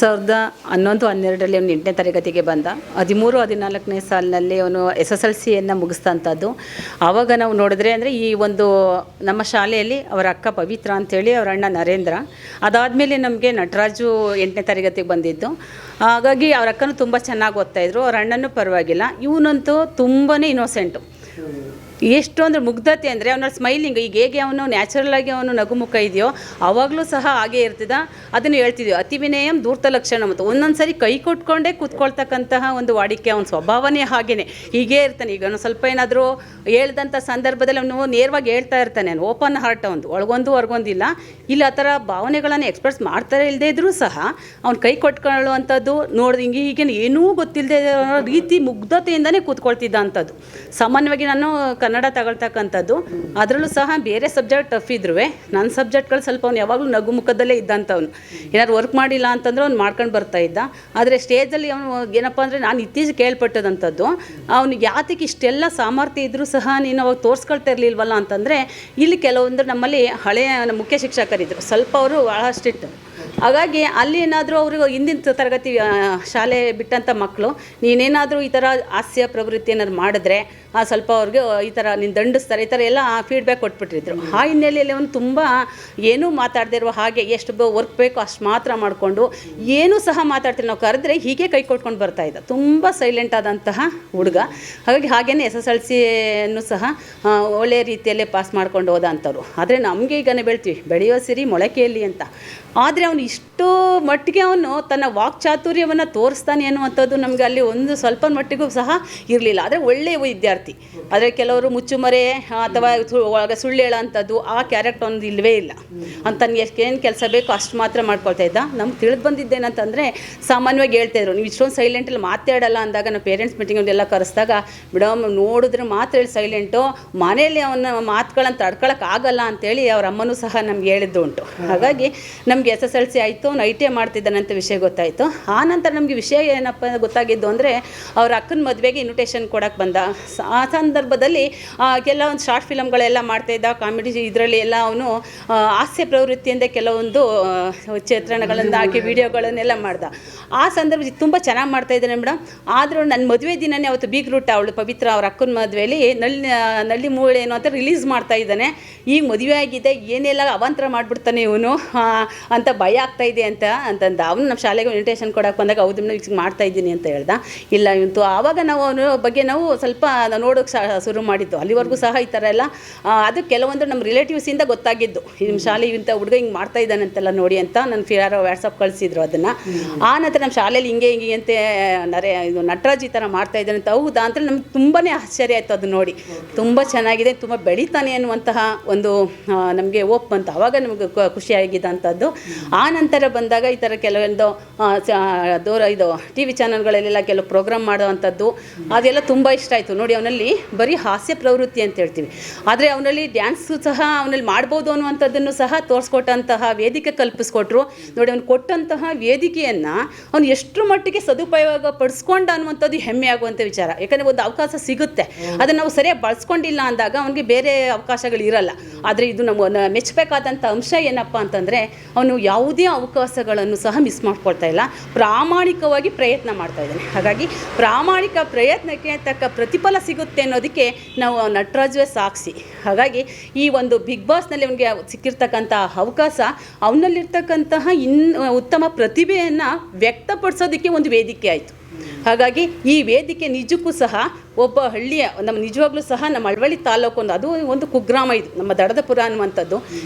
2011-12 ಅವನು 8ನೇ ತರಗತಿಗೆ ಬಂದ. 13-14ನೇ ಸಾಲಿನಲ್ಲಿ ಅವನು SSLCಯನ್ನು ಮುಗಿಸ್ತಂಥದ್ದು. ಆವಾಗ ನಾವು ನೋಡಿದ್ರೆ ಅಂದರೆ ಈ ಒಂದು ನಮ್ಮ ಶಾಲೆಯಲ್ಲಿ ಅವರ ಅಕ್ಕ ಪವಿತ್ರ ಅಂತೇಳಿ ಅವರ ಅಣ್ಣ ನರೇಂದ್ರ, ಅದಾದಮೇಲೆ ನಮಗೆ ನಟರಾಜು 8ನೇ ತರಗತಿಗೆ ಬಂದಿದ್ದು. ಹಾಗಾಗಿ ಅವ್ರ ಅಕ್ಕನೂ ತುಂಬ ಚೆನ್ನಾಗಿ ಓದ್ತಾಯಿದ್ರು, ಅವ್ರ ಅಣ್ಣನೂ ಪರವಾಗಿಲ್ಲ. ಇವನಂತೂ ತುಂಬಾ ಇನ್ನೋಸೆಂಟು. ಎಷ್ಟು ಅಂದರೆ ಮುಗ್ಧತೆ ಅಂದರೆ ಅವನ ಸ್ಮೈಲಿಂಗ್, ಈಗ ಹೇಗೆ ಅವನು ನ್ಯಾಚುರಲಾಗಿ ಅವನು ನಗುಮುಖ ಇದೆಯೋ ಆವಾಗಲೂ ಸಹ ಹಾಗೇ ಇರ್ತಿದ್ದ. ಅದನ್ನು ಹೇಳ್ತಿದ್ವಿ, ಅತಿ ವಿನಯಂ ಧೂರ್ತ ಲಕ್ಷಣ. ಮತ್ತು ಒಂದೊಂದು ಸರಿ ಕೈ ಕೊಟ್ಕೊಂಡೇ ಕೂತ್ಕೊಳ್ತಕ್ಕಂತಹ ಒಂದು ವಾಡಿಕೆ, ಅವನ ಸ್ವಭಾವನೇ ಹಾಗೇ ಹೀಗೇ ಇರ್ತಾನೆ. ಈಗ ಅವನು ಸ್ವಲ್ಪ ಏನಾದರೂ ಹೇಳ್ದಂಥ ಸಂದರ್ಭದಲ್ಲಿ ಅವನು ನೇರವಾಗಿ ಹೇಳ್ತಾ ಇರ್ತಾನೆ. ಅವನು ಓಪನ್ ಹಾರ್ಟ್, ಅವನು ಒಳಗೊಂದು ಹೊರಗೊಂದಿಲ್ಲ. ಇಲ್ಲಿ ಆ ಥರ ಭಾವನೆಗಳನ್ನು ಎಕ್ಸ್ಪ್ರೆಸ್ ಮಾಡ್ತಾರೆ ಇಲ್ಲದೇ ಇದ್ದರೂ ಸಹ ಅವ್ನು ಕೈ ಕೊಟ್ಕೊಳ್ಳುವಂಥದ್ದು ನೋಡಿದ ಹೀಗೆ ಏನೂ ಗೊತ್ತಿಲ್ಲದೆ ರೀತಿ ಮುಗ್ಧತೆಯಿಂದನೇ ಕೂತ್ಕೊಳ್ತಿದ್ದ ಅಂಥದ್ದು. ಸಾಮಾನ್ಯವಾಗಿ ನಾನು ಕನ್ನಡ ತಗೊಳ್ತಕ್ಕಂಥದ್ದು, ಅದರಲ್ಲೂ ಸಹ ಬೇರೆ ಸಬ್ಜೆಕ್ಟ್ ಟಫ್ ಇದ್ರೂ ನನ್ನ ಸಬ್ಜೆಕ್ಟ್ಗಳು ಸ್ವಲ್ಪ ಅವ್ನು ಯಾವಾಗಲೂ ನಗು ಮುಖದಲ್ಲೇ ಇದ್ದಂಥವ್ನು. ಏನಾದ್ರು ವರ್ಕ್ ಮಾಡಿಲ್ಲ ಅಂತಂದ್ರೆ ಅವ್ನು ಮಾಡ್ಕೊಂಡು ಬರ್ತಾ ಇದ್ದ. ಆದರೆ ಸ್ಟೇಜಲ್ಲಿ ಅವನು ಏನಪ್ಪ ಅಂದರೆ ನಾನು ಇತ್ತೀಚೆಗೆ ಕೇಳ್ಪಟ್ಟದಂಥದ್ದು, ಅವ್ನಿಗೆ ಯಾತಕ್ಕೆ ಇಷ್ಟೆಲ್ಲ ಸಾಮರ್ಥ್ಯ ಇದ್ದರೂ ಸಹ ನೀನು ಅವಾಗ ತೋರಿಸ್ಕೊಳ್ತಾ ಇರಲಿಲ್ವಲ್ಲ ಅಂತಂದರೆ, ಇಲ್ಲಿ ಕೆಲವೊಂದು ನಮ್ಮಲ್ಲಿ ಹಳೆಯ ಮುಖ್ಯ ಶಿಕ್ಷಕರಿದ್ದರು, ಸ್ವಲ್ಪ ಅವರು ಭಾಳ ಸ್ಟ್ರಿಕ್ಟ್. ಹಾಗಾಗಿ ಅಲ್ಲಿ ಏನಾದರೂ ಅವರು ಹಿಂದಿನ ತರಗತಿ ಶಾಲೆ ಬಿಟ್ಟಂಥ ಮಕ್ಕಳು ನೀನೇನಾದರೂ ಈ ಥರ ಹಾಸ್ಯ ಪ್ರವೃತ್ತಿ ಏನಾದ್ರು ಮಾಡಿದ್ರೆ ಸ್ವಲ್ಪ ಅವ್ರಿಗೆ ಈ ಥರ ನೀನು ದಂಡಿಸ್ತಾರೆ, ಈ ಥರ ಎಲ್ಲ ಫೀಡ್ಬ್ಯಾಕ್ ಕೊಟ್ಬಿಟ್ಟಿದ್ರು. ಆ ಹಿನ್ನೆಲೆಯಲ್ಲಿ ಅವನು ತುಂಬ ಏನೂ ಮಾತಾಡದೇ ಇರುವ ಹಾಗೆ ಎಷ್ಟು ವರ್ಕ್ ಬೇಕು ಅಷ್ಟು ಮಾತ್ರ ಮಾಡಿಕೊಂಡು ಏನೂ ಸಹ ಮಾತಾಡ್ತಿಲ್ಲ. ನಾವು ಕರೆದ್ರೆ ಹೀಗೆ ಕೈ ಕೊಟ್ಕೊಂಡು ಬರ್ತಾಯಿದ್ದ. ತುಂಬ ಸೈಲೆಂಟ್ ಆದಂತಹ ಹುಡುಗ. ಹಾಗಾಗಿ ಹಾಗೇ SSLCಯನ್ನು ಸಹ ಒಳ್ಳೆಯ ರೀತಿಯಲ್ಲೇ ಪಾಸ್ ಮಾಡ್ಕೊಂಡು ಹೋದ ಅಂಥವ್ರು. ಆದರೆ ನಮಗೆ ಈಗನೇ ಬೆಳೆಯೋ ಸಿರಿ ಮೊಳಕೆಯಲ್ಲಿ ಅಂತ. ಆದರೆ ಅವನು ಇಷ್ಟು ಮಟ್ಟಿಗೆ ಅವನು ತನ್ನ ವಾಕ್ಚಾತುರ್ಯವನ್ನು ತೋರಿಸ್ತಾನೆ ಅನ್ನುವಂಥದ್ದು ನಮಗೆ ಅಲ್ಲಿ ಒಂದು ಸ್ವಲ್ಪ ಮಟ್ಟಿಗೂ ಸಹ ಇರಲಿಲ್ಲ. ಆದರೆ ಒಳ್ಳೆಯ ವಿದ್ಯಾರ್ಥಿ. ಆದರೆ ಕೆಲವರು ಮುಚ್ಚುಮರೆ ಅಥವಾ ಸುಳ್ಳು ಹೇಳೋಂಥದ್ದು ಆ ಕ್ಯಾರೆಕ್ಟರ್ ಒಂದು ಇಲ್ಲವೇ ಇಲ್ಲ. ತನಗೆ ಏನು ಕೆಲಸ ಬೇಕೋ ಅಷ್ಟು ಮಾತ್ರ ಮಾಡ್ಕೊಳ್ತಾ ಇದ್ದ. ನಮ್ಗೆ ತಿಳಿದು ಬಂದಿದ್ದೇನಂತಂದರೆ, ಸಾಮಾನ್ಯವಾಗಿ ಹೇಳ್ತಾಯಿದ್ರು, ನೀವು ಇಷ್ಟೊಂದು ಸೈಲೆಂಟಲ್ಲಿ ಮಾತಾಡಲ್ಲ ಅಂದಾಗ ನಾವು ಪೇರೆಂಟ್ಸ್ ಮೀಟಿಂಗಲ್ಲೆಲ್ಲ ಕರೆಸಿದಾಗ, ಮೇಡಮ್ ನೋಡಿದ್ರೆ ಮಾತ್ರ ಹೇಳಿ ಸೈಲೆಂಟು, ಮನೆಯಲ್ಲಿ ಅವನ ಮಾತುಗಳನ್ನು ತಡ್ಕೊಳಕ್ಕಾಗಲ್ಲ ಅಂತೇಳಿ ಅವ್ರ ಅಮ್ಮನೂ ಸಹ ನಮ್ಗೆ ಹೇಳಿದ್ದು ಉಂಟು. ಹಾಗಾಗಿ ನಮಗೆ SSLC ಆಯಿತು, ಅವ್ನು ITI ಮಾಡ್ತಿದ್ದಾನೆ ಅಂತ ವಿಷಯ ಗೊತ್ತಾಯಿತು. ಆ ನಂತರ ನಮಗೆ ವಿಷಯ ಏನಪ್ಪ ಗೊತ್ತಾಗಿದ್ದು ಅಂದರೆ, ಅವ್ರ ಅಕ್ಕನ ಮದುವೆಗೆ ಇನ್ವಿಟೇಷನ್ ಕೊಡೋಕ್ಕೆ ಬಂದ. ಆ ಸಂದರ್ಭದಲ್ಲಿ ಕೆಲವೊಂದು ಶಾರ್ಟ್ ಫಿಲಮ್ಗಳೆಲ್ಲ ಮಾಡ್ತಾಯಿದ್ದ, ಕಾಮಿಡಿ ಇದರಲ್ಲಿ ಎಲ್ಲ ಅವನು ಹಾಸ್ಯ ಪ್ರವೃತ್ತಿಯಿಂದ ಕೆಲವೊಂದು ಚಿತ್ರಣಗಳನ್ನು ಹಾಕಿ ವಿಡಿಯೋಗಳನ್ನೆಲ್ಲ ಮಾಡ್ದ. ಆ ಸಂದರ್ಭ ತುಂಬ ಚೆನ್ನಾಗಿ ಮಾಡ್ತಾಯಿದ್ದಾನೆ ಮೇಡಮ್. ಆದರೂ ನನ್ನ ಮದುವೆ ದಿನವೇ ಅವತ್ತು ಬೀಗ್ರೂಟ ಅವಳು ಪವಿತ್ರ ಅವ್ರ ಅಕ್ಕನ ಮದುವೆಯಲ್ಲಿ ನಲ್ಲಿ ಮೂಳೆ ಏನೋ ಅಂತ ರಿಲೀಸ್ ಮಾಡ್ತಾಯಿದ್ದಾನೆ. ಈಗ ಮದುವೆ ಆಗಿದೆ, ಏನೆಲ್ಲ ಅವಾಂತರ ಮಾಡಿಬಿಡ್ತಾನೆ ಇವನು ಅಂತ ಭಯ ಆಗ್ತಾಯಿದೆ ಅಂತಂದ. ಅವನು ನಮ್ಮ ಶಾಲೆಗೆ ಇನ್ವಿಟೇಷನ್ ಕೊಡೋಕೆ ಬಂದಾಗ ಹೌದು ಮೇಡಮ್ ಮಾಡ್ತಾಯಿದ್ದೀನಿ ಅಂತ ಹೇಳ್ದ. ಇಲ್ಲ ಇವಂತು ಆವಾಗ ನಾವು ಅವನ ಬಗ್ಗೆ ನಾವು ಸ್ವಲ್ಪ ನೋಡೋಕ್ಕೆ ಶುರು ಮಾಡಿದ್ದು. ಅಲ್ಲಿವರೆಗೂ ಸಹ ಈ ಥರ ಎಲ್ಲ ಅದು ಕೆಲವೊಂದು ನಮ್ಮ ರಿಲೇಟಿವ್ಸಿಂದ ಗೊತ್ತಾಗಿದ್ದು, ನಿಮ್ಮ ಶಾಲೆ ಇಂಥ ಹುಡುಗ ಹಿಂಗೆ ಮಾಡ್ತಾ ಇದ್ದಾನಂತೆಲ್ಲ ನೋಡಿ ಅಂತ ನನ್ನ ಯಾರೋ ವಾಟ್ಸಪ್ ಕಳಿಸಿದ್ರು ಅದನ್ನು. ಆ ನಂತರ ನಮ್ಮ ಶಾಲೆಯಲ್ಲಿ ಹಿಂಗೆ ಅಂತೆ ಇದು ನಟರಾಜ್ ಈ ಥರ ಮಾಡ್ತಾ ಇದ್ದಾನೆ ಅಂತ. ಹೌದಾ ಅಂತ ನಮ್ಗೆ ತುಂಬಾ ಆಶ್ಚರ್ಯ ಆಯಿತು ಅದು ನೋಡಿ. ತುಂಬ ಚೆನ್ನಾಗಿದೆ, ತುಂಬ ಬೆಳೀತಾನೆ ಅನ್ನುವಂತಹ ಒಂದು ನಮಗೆ ಹೋಪ್ ಬಂತು. ಆವಾಗ ನಮಗೆ ಖುಷಿಯಾಗಿದ್ದಂಥದ್ದು. ಆ ನಂತರ ಬಂದಾಗ ಈ ಥರ ಕೆಲವೊಂದು ಇದು TV ಚಾನಲ್ಗಳಲ್ಲೆಲ್ಲ ಕೆಲವು ಪ್ರೋಗ್ರಾಮ್ ಮಾಡೋವಂಥದ್ದು ಅದೆಲ್ಲ ತುಂಬ ಇಷ್ಟ ಆಯಿತು ನೋಡಿ. ಅವನಲ್ಲಿ ಬರೀ ಹಾಸ್ಯ ಪ್ರವೃತ್ತಿ ಅಂತ ಹೇಳ್ತೀವಿ, ಆದರೆ ಅವನಲ್ಲಿ ಡ್ಯಾನ್ಸು ಸಹ ಅವನಲ್ಲಿ ಮಾಡ್ಬೋದು ಅನ್ನುವಂಥದ್ದನ್ನು ಸಹ ತೋರಿಸ್ಕೊಟ್ಟಂತಹ ವೇದಿಕೆ ಕಲ್ಪಿಸ್ಕೊಟ್ರು ನೋಡಿ. ಅವನು ಕೊಟ್ಟಂತಹ ವೇದಿಕೆಯನ್ನು ಅವನು ಎಷ್ಟು ಮಟ್ಟಿಗೆ ಸದುಪಯೋಗ ಪಡಿಸ್ಕೊಂಡ ಅನ್ನುವಂಥದ್ದು ಹೆಮ್ಮೆ ಆಗುವಂಥ ವಿಚಾರ. ಯಾಕಂದರೆ ಒಂದು ಅವಕಾಶ ಸಿಗುತ್ತೆ, ಅದನ್ನು ನಾವು ಸರಿಯಾಗಿ ಬಳಸ್ಕೊಂಡಿಲ್ಲ ಅಂದಾಗ ಅವನಿಗೆ ಬೇರೆ ಅವಕಾಶಗಳು ಇರಲ್ಲ. ಆದರೆ ಇದು ನಮ್ಮ ಮೆಚ್ಚಬೇಕಾದಂಥ ಅಂಶ ಏನಪ್ಪ ಅಂತಂದರೆ, ಅವನು ಯಾವುದೇ ಅವಕಾಶಗಳನ್ನು ಸಹ ಮಿಸ್ ಮಾಡ್ಕೊಳ್ತಾ ಇಲ್ಲ, ಪ್ರಾಮಾಣಿಕವಾಗಿ ಪ್ರಯತ್ನ ಮಾಡ್ತಾ ಇದ್ದಾನೆ. ಹಾಗಾಗಿ ಪ್ರಾಮಾಣಿಕ ಪ್ರಯತ್ನಕ್ಕೆ ತಕ್ಕ ಪ್ರತಿಫಲ ಸಿಗುತ್ತೆ ಅನ್ನೋದಕ್ಕೆ ನಾವು ನಟರಾಜುವೇ ಸಾಕ್ಷಿ. ಹಾಗಾಗಿ ಈ ಒಂದು ಬಿಗ್ ಬಾಸ್ನಲ್ಲಿ ಅವನಿಗೆ ಸಿಕ್ಕಿರ್ತಕ್ಕಂಥ ಅವಕಾಶ ಅವನಲ್ಲಿರ್ತಕ್ಕಂತಹ ಉತ್ತಮ ಪ್ರತಿಭೆಯನ್ನು ವ್ಯಕ್ತಪಡಿಸೋದಕ್ಕೆ ಒಂದು ವೇದಿಕೆ ಆಯಿತು. ಹಾಗಾಗಿ ಈ ವೇದಿಕೆ ನಿಜಕ್ಕೂ ಸಹ ಒಬ್ಬ ಹಳ್ಳಿಯ ನಮ್ಮ ನಿಜವಾಗ್ಲೂ ಸಹ ನಮ್ಮ ಅಳವಳ್ಳಿ ತಾಲೂಕು ಅದು ಒಂದು ಕುಗ್ರಾಮ, ಇದು ನಮ್ಮ ದಡದಪುರ ಅನ್ನುವಂಥದ್ದು.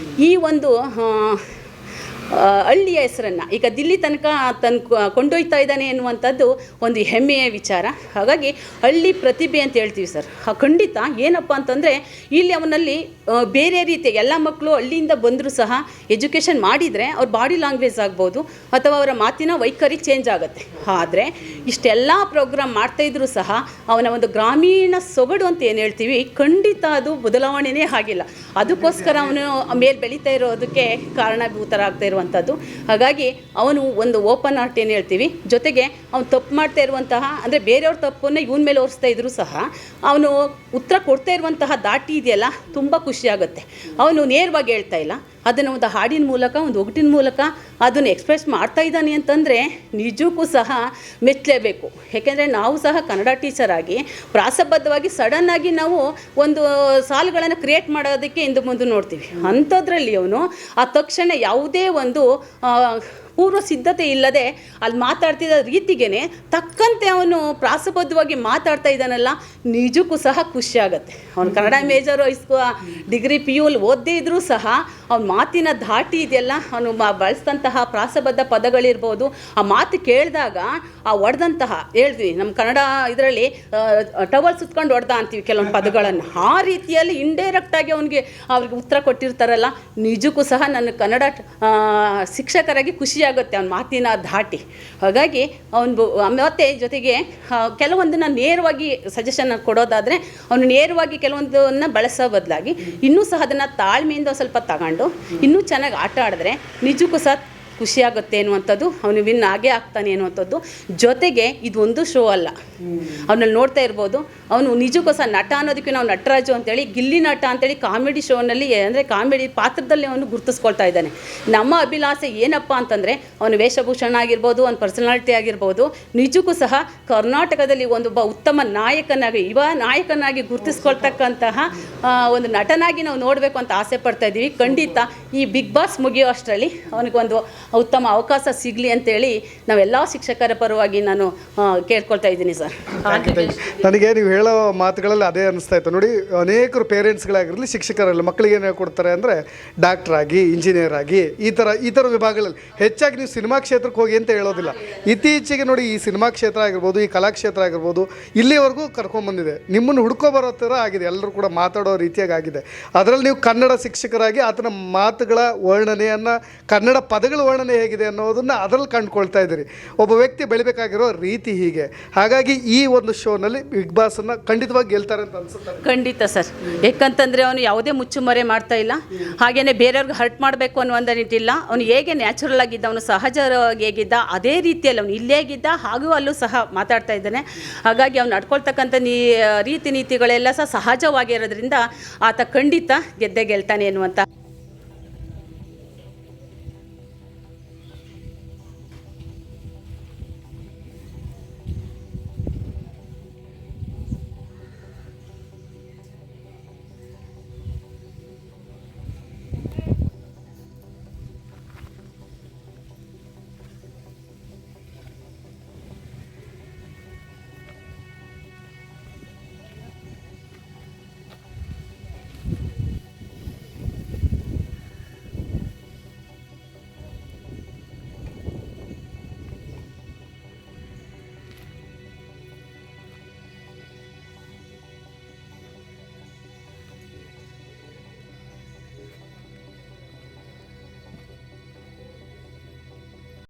ಈ ಒಂದು ಹಳ್ಳಿಯ ಹೆಸರನ್ನು ಈಗ ದಿಲ್ಲಿ ತನಕ ಕೊಂಡೊಯ್ತಾ ಇದ್ದಾನೆ ಎನ್ನುವಂಥದ್ದು ಒಂದು ಹೆಮ್ಮೆಯ ವಿಚಾರ. ಹಾಗಾಗಿ ಹಳ್ಳಿ ಪ್ರತಿಭೆ ಅಂತ ಹೇಳ್ತೀವಿ ಸರ್. ಖಂಡಿತ ಏನಪ್ಪ ಅಂತಂದರೆ, ಇಲ್ಲಿ ಅವನಲ್ಲಿ ಬೇರೆ ರೀತಿಯ ಎಲ್ಲ ಮಕ್ಕಳು ಹಳ್ಳಿಯಿಂದ ಬಂದರೂ ಸಹ ಎಜುಕೇಷನ್ ಮಾಡಿದರೆ ಅವ್ರ ಬಾಡಿ ಲ್ಯಾಂಗ್ವೇಜ್ ಆಗ್ಬೋದು ಅಥವಾ ಅವರ ಮಾತಿನ ವೈಖರಿ ಚೇಂಜ್ ಆಗುತ್ತೆ. ಆದರೆ ಇಷ್ಟೆಲ್ಲ ಪ್ರೋಗ್ರಾಮ್ ಮಾಡ್ತಾಯಿದ್ರು ಸಹ ಅವನ ಒಂದು ಗ್ರಾಮೀಣ ಸೊಗಡು ಅಂತ ಏನು ಹೇಳ್ತೀವಿ, ಖಂಡಿತ ಅದು ಬದಲಾವಣೆಯೇ ಆಗಿಲ್ಲ. ಅದಕ್ಕೋಸ್ಕರ ಅವನು ಮೇಲೆ ಬೆಳೀತಾ ಇರೋದಕ್ಕೆ ಕಾರಣಭೂತರಾಗ್ತಾ ಇರುವಂಥ ಇರುವಂಥದ್ದು. ಹಾಗಾಗಿ ಅವನು ಒಂದು ಓಪನ್ ಆರ್ಟ್ ಏನು ಹೇಳ್ತೀವಿ, ಜೊತೆಗೆ ಅವ್ನು ತಪ್ಪು ಮಾಡ್ತಾ ಇರುವಂತಹ ಅಂದರೆ ಬೇರೆಯವ್ರ ತಪ್ಪನ್ನೇ ಇವನ ಮೇಲೆ ಓರಿಸ್ತಾ ಇದ್ರೂ ಸಹ ಅವನು ಉತ್ತರ ಕೊಡ್ತಾ ಇರುವಂತಹ ದಾಟಿ ಇದೆಯಲ್ಲ ತುಂಬ ಖುಷಿಯಾಗುತ್ತೆ. ಅವನು ನೇರವಾಗಿ ಹೇಳ್ತಾ ಇಲ್ಲ, ಅದನ್ನು ಒಂದು ಹಾಡಿನ ಮೂಲಕ ಒಂದು ಒಗಟಿನ ಮೂಲಕ ಅದನ್ನು ಎಕ್ಸ್ಪ್ರೆಸ್ ಮಾಡ್ತಾ ಇದ್ದಾನೆ ಅಂತಂದರೆ ನಿಜಕ್ಕೂ ಸಹ ಮೆಚ್ಚಲೇಬೇಕು. ಏಕೆಂದರೆ ನಾವು ಸಹ ಕನ್ನಡ ಟೀಚರಾಗಿ ಪ್ರಾಸಬದ್ಧವಾಗಿ ಸಡನ್ನಾಗಿ ನಾವು ಒಂದು ಸಾಲುಗಳನ್ನು ಕ್ರಿಯೇಟ್ ಮಾಡೋದಕ್ಕೆ ಹಿಂದೆ ಮುಂದೆ ನೋಡ್ತೀವಿ. ಅಂಥದ್ರಲ್ಲಿ ಅವನು ಆ ತಕ್ಷಣ ಯಾವುದೇ ಒಂದು ಪೂರ್ವ ಸಿದ್ಧತೆ ಇಲ್ಲದೆ ಅಲ್ಲಿ ಮಾತಾಡ್ತಿದ್ದ ರೀತಿಗೇ ತಕ್ಕಂತೆ ಅವನು ಪ್ರಾಸಬದ್ಧವಾಗಿ ಮಾತಾಡ್ತಾ ಇದ್ದಾನಲ್ಲ, ನಿಜಕ್ಕೂ ಸಹ ಖುಷಿಯಾಗತ್ತೆ. ಅವನು ಕನ್ನಡ ಮೇಜರು ಡಿಗ್ರಿ PU ಓದದೇ ಇದ್ದರೂ ಸಹ ಅವ್ನ ಮಾತಿನ ಧಾಟಿ ಇದೆಯಲ್ಲ, ಅವನು ಬಳಸಿದಂತಹ ಪ್ರಾಸಬದ್ಧ ಪದಗಳಿರ್ಬೋದು, ಆ ಮಾತು ಕೇಳಿದಾಗ ಆ ಹೊಡೆದಂತಹ ಹೇಳ್ತೀವಿ ನಮ್ಮ ಕನ್ನಡ ಇದರಲ್ಲಿ ಟವಲ್ ಸುತ್ಕೊಂಡು ಹೊಡೆದ ಅಂತೀವಿ ಕೆಲವೊಂದು ಪದಗಳನ್ನು, ಆ ರೀತಿಯಲ್ಲಿ ಇಂಡೈರೆಕ್ಟಾಗಿ ಅವ್ರಿಗೆ ಉತ್ತರ ಕೊಟ್ಟಿರ್ತಾರಲ್ಲ, ನಿಜಕ್ಕೂ ಸಹ ನನ್ನ ಕನ್ನಡ ಶಿಕ್ಷಕರಾಗಿ ಖುಷಿಯಾಗುತ್ತೆ ಅವನ ಮಾತಿನ ಧಾಟಿ. ಹಾಗಾಗಿ ಅವನು ಮತ್ತೆ ಜೊತೆಗೆ ಕೆಲವೊಂದನ್ನು ನೇರವಾಗಿ ಸಜೆಷನ್ ಕೊಡೋದಾದರೆ ಅವನು ನೇರವಾಗಿ ಕೆಲವೊಂದನ್ನು ಬಳಸೋ ಬದಲಾಗಿ ಇನ್ನೂ ಸಹ ಅದನ್ನು ತಾಳ್ಮೆಯಿಂದ ಸ್ವಲ್ಪ ತಗೊಂಡು ಇನ್ನೂ ಚೆನ್ನಾಗಿ ಆಟ ಆಡಿದ್ರೆ ನಿಜಕ್ಕೂ ಸಹ ಖುಷಿಯಾಗುತ್ತೆ ಅನ್ನುವಂಥದ್ದು, ಅವನು ವಿನ್ ಆಗೇ ಆಗ್ತಾನೆ ಅನ್ನುವಂಥದ್ದು. ಜೊತೆಗೆ ಇದು ಒಂದು ಶೋ ಅಲ್ಲ, ಅವನಲ್ಲಿ ನೋಡ್ತಾ ಇರ್ಬೋದು, ಅವನು ನಿಜಕ್ಕೂ ಸಹ ನಟ ಅನ್ನೋದಕ್ಕೆ ನಾವು ನಟರಾಜು ಅಂತೇಳಿ ಗಿಲ್ಲಿ ನಟ ಅಂತೇಳಿ ಕಾಮಿಡಿ ಶೋನಲ್ಲಿ ಅಂದರೆ ಕಾಮಿಡಿ ಪಾತ್ರದಲ್ಲಿ ಅವನು ಗುರುತಿಸ್ಕೊಳ್ತಾ ಇದ್ದಾನೆ. ನಮ್ಮ ಅಭಿಲಾಷೆ ಏನಪ್ಪ ಅಂತಂದರೆ ಅವನ ವೇಷಭೂಷಣ ಆಗಿರ್ಬೋದು, ಅವನ ಪರ್ಸನಾಲಿಟಿ ಆಗಿರ್ಬೋದು, ನಿಜಕ್ಕೂ ಸಹ ಕರ್ನಾಟಕದಲ್ಲಿ ಒಬ್ಬ ಉತ್ತಮ ನಾಯಕನಾಗಿ ಗುರುತಿಸ್ಕೊಳ್ತಕ್ಕಂತಹ ಒಂದು ನಟನಾಗಿ ನಾವು ನೋಡಬೇಕು ಅಂತ ಆಸೆ ಪಡ್ತಾ ಇದ್ದೀವಿ. ಖಂಡಿತ ಈ ಬಿಗ್ ಬಾಸ್ ಮುಗಿಯೋ ಅಷ್ಟರಲ್ಲಿ ಅವನಿಗೊಂದು ಉತ್ತಮ ಅವಕಾಶ ಸಿಗಲಿ ಅಂತೇಳಿ ನಾವೆಲ್ಲ ಶಿಕ್ಷಕರ ಪರವಾಗಿ ನಾನು ಕೇಳ್ಕೊಳ್ತಾ ಇದ್ದೀನಿ ಸರ್. ನನಗೆ ನೀವು ಹೇಳೋ ಮಾತುಗಳಲ್ಲಿ ಅದೇ ಅನಿಸ್ತಾ ಇತ್ತು ನೋಡಿ. ಅನೇಕರು ಪೇರೆಂಟ್ಸ್ಗಳಾಗಿರಲಿ ಶಿಕ್ಷಕರಲ್ಲಿ ಮಕ್ಕಳಿಗೆ ಏನು ಹೇಳ್ಕೊಡ್ತಾರೆ ಅಂದರೆ ಡಾಕ್ಟ್ರ್ ಆಗಿ, ಇಂಜಿನಿಯರ್ ಆಗಿ, ಈ ಥರ ವಿಭಾಗಗಳಲ್ಲಿ ಹೆಚ್ಚಾಗಿ ನೀವು ಸಿನಿಮಾ ಕ್ಷೇತ್ರಕ್ಕೆ ಹೋಗಿ ಅಂತ ಹೇಳೋದಿಲ್ಲ. ಇತ್ತೀಚೆಗೆ ನೋಡಿ ಈ ಸಿನಿಮಾ ಕ್ಷೇತ್ರ ಆಗಿರ್ಬೋದು, ಈ ಕಲಾಕ್ಷೇತ್ರ ಆಗಿರ್ಬೋದು, ಇಲ್ಲಿವರೆಗೂ ಕರ್ಕೊಂಡ್ಬಂದಿದೆ. ನಿಮ್ಮನ್ನು ಹುಡ್ಕೋ ಬರೋ ಥರ ಆಗಿದೆ, ಎಲ್ಲರೂ ಕೂಡ ಮಾತಾಡೋ ರೀತಿಯಾಗಿ ಆಗಿದೆ. ಅದರಲ್ಲಿ ನೀವು ಕನ್ನಡ ಶಿಕ್ಷಕರಾಗಿ ಆತನ ಮಾತುಗಳ ವರ್ಣನೆಯನ್ನು, ಕನ್ನಡ ಪದಗಳ ವರ್ಣನೆ ಹೇಗಿದೆ ಅನ್ನೋದನ್ನು ಅದರಲ್ಲಿ ಕಂಡುಕೊಳ್ತಾ ಇದ್ದೀರಿ. ಒಬ್ಬ ವ್ಯಕ್ತಿ ಬೆಳಿಬೇಕಾಗಿರೋ ರೀತಿ ಹೀಗೆ. ಹಾಗಾಗಿ ಈ ಒಂದು ಶೋನಲ್ಲಿ ಬಿಗ್ ಬಾಸನ್ನು ಖಂಡಿತವಾಗಿ ಗೆಲ್ತಾರೆ ಅಂತ ಅನ್ಸುತ್ತೆ. ಖಂಡಿತ ಸರ್, ಯಾಕಂತಂದರೆ ಅವನು ಯಾವುದೇ ಮುಚ್ಚುಮರೆ ಮಾಡ್ತಾ ಇಲ್ಲ, ಹಾಗೆಯೇ ಬೇರೆಯವ್ರಿಗೆ ಹರ್ಟ್ ಮಾಡಬೇಕು ಅನ್ನುವಂಥ ನಿಟ್ಟಿಲ್ಲ. ಅವನು ಹೇಗೆ ನ್ಯಾಚುರಲ್ ಆಗಿದ್ದ, ಅವನು ಸಹಜವಾಗಿ ಹೇಗಿದ್ದ ಅದೇ ರೀತಿಯಲ್ಲಿ ಅವನು ಇಲ್ಲೇ ಆಗಿದ್ದ, ಹಾಗೂ ಅಲ್ಲೂ ಸಹ ಮಾತಾಡ್ತಾ ಇದ್ದಾನೆ. ಹಾಗಾಗಿ ಅವ್ನು ನಡ್ಕೊಳ್ತಕ್ಕಂಥ ರೀತಿ ನೀತಿಗಳೆಲ್ಲ ಸಹ ಸಹಜವಾಗಿರೋದ್ರಿಂದ ಆತ ಖಂಡಿತ ಗೆದ್ದೇ ಗೆಲ್ತಾನೆ ಎನ್ನುವಂಥ